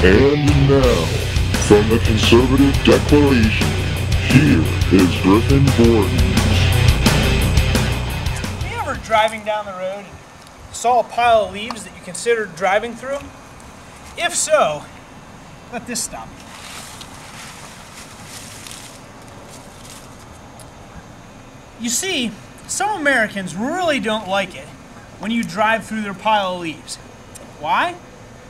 And now, from the Conservative Declaration, here is Griffin Borden's. Have you ever driving down the road and saw a pile of leaves that you considered driving through? If so, let this stop you. You see, some Americans really don't like it when you drive through their pile of leaves. Why?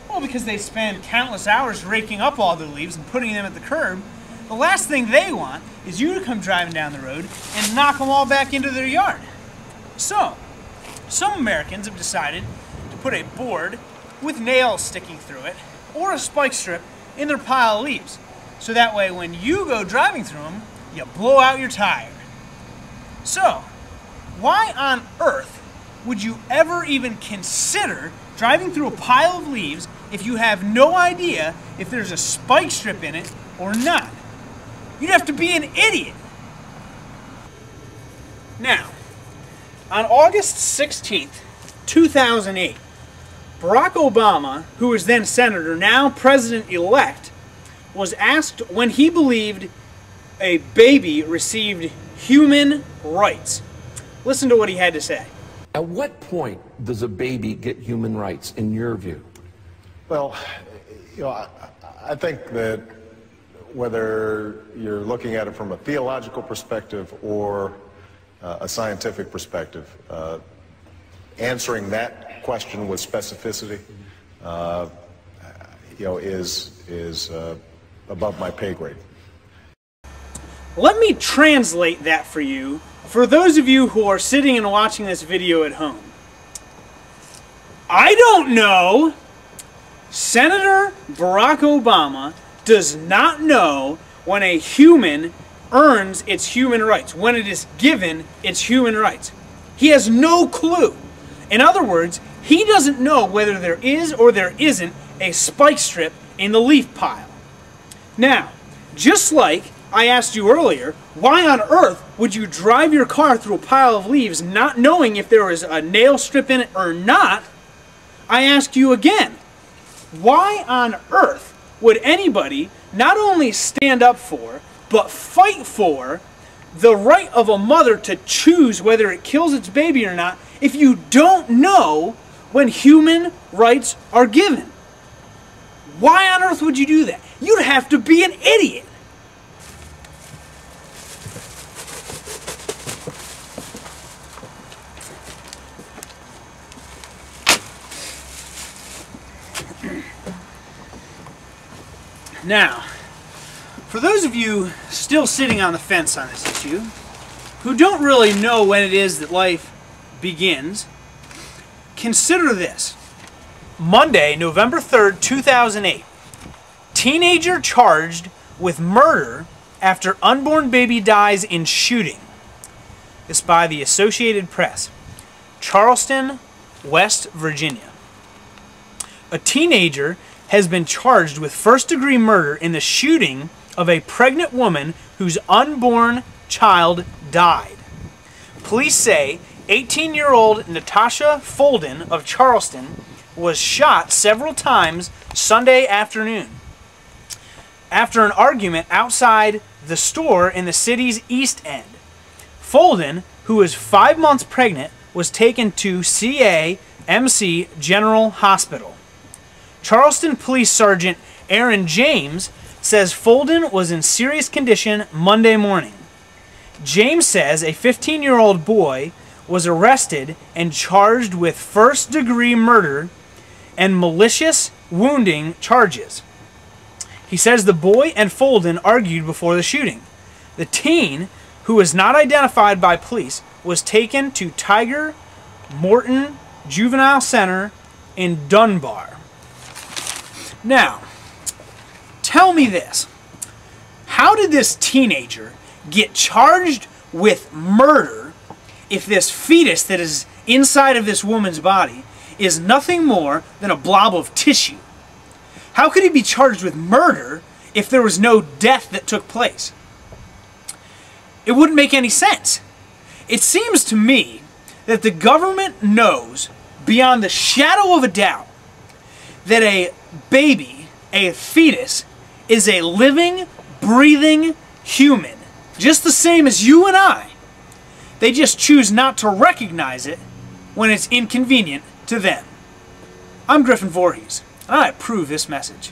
Well, because they spend countless hours raking up all the leaves and putting them at the curb. The last thing they want is you to come driving down the road and knock them all back into their yard. So, some Americans have decided to put a board with nails sticking through it or a spike strip in their pile of leaves. So that way when you go driving through them, you blow out your tire. So, why on earth would you ever even consider driving through a pile of leaves if you have no idea if there's a spike strip in it or not? You'd have to be an idiot. Now, on August 16th, 2008, Barack Obama, who was then senator, now president-elect, was asked when he believed a baby received human rights. Listen to what he had to say. At what point does a baby get human rights, in your view? Well, I think that whether you're looking at it from a theological perspective or a scientific perspective, answering that question with specificity, is above my pay grade. Let me translate that for you, for those of you who are sitting and watching this video at home. I don't know. Senator Barack Obama does not know when a human earns its human rights, when it is given its human rights. He has no clue. In other words, he doesn't know whether there is or there isn't a spike strip in the leaf pile. Now, just like I asked you earlier, why on earth would you drive your car through a pile of leaves not knowing if there was a nail strip in it or not? I ask you again, why on earth would anybody not only stand up for, but fight for the right of a mother to choose whether it kills its baby or not if you don't know when human rights are given? Why on earth would you do that? You'd have to be an idiot. Now, for those of you still sitting on the fence on this issue, who don't really know when it is that life begins, consider this. Monday, November 3rd, 2008. Teenager charged with murder after unborn baby dies in shooting. This by the Associated Press. Charleston, West Virginia. A teenager has been charged with first-degree murder in the shooting of a pregnant woman whose unborn child died. Police say 18-year-old Natasha Folden of Charleston was shot several times Sunday afternoon after an argument outside the store in the city's East End. Folden, who was 5 months pregnant, was taken to CAMC General Hospital. Charleston Police Sergeant Aaron James says Folden was in serious condition Monday morning. James says a 15-year-old boy was arrested and charged with first-degree murder and malicious wounding charges. He says the boy and Folden argued before the shooting. The teen, who was not identified by police, was taken to Tiger Morton Juvenile Center in Dunbar. Now, tell me this. How did this teenager get charged with murder if this fetus that is inside of this woman's body is nothing more than a blob of tissue? How could he be charged with murder if there was no death that took place? It wouldn't make any sense. It seems to me that the government knows beyond the shadow of a doubt that a baby A fetus is a living, breathing human, just the same as you and I. They just choose not to recognize it when it's inconvenient to them. I'm Griffin Voorhees, and I approve this message.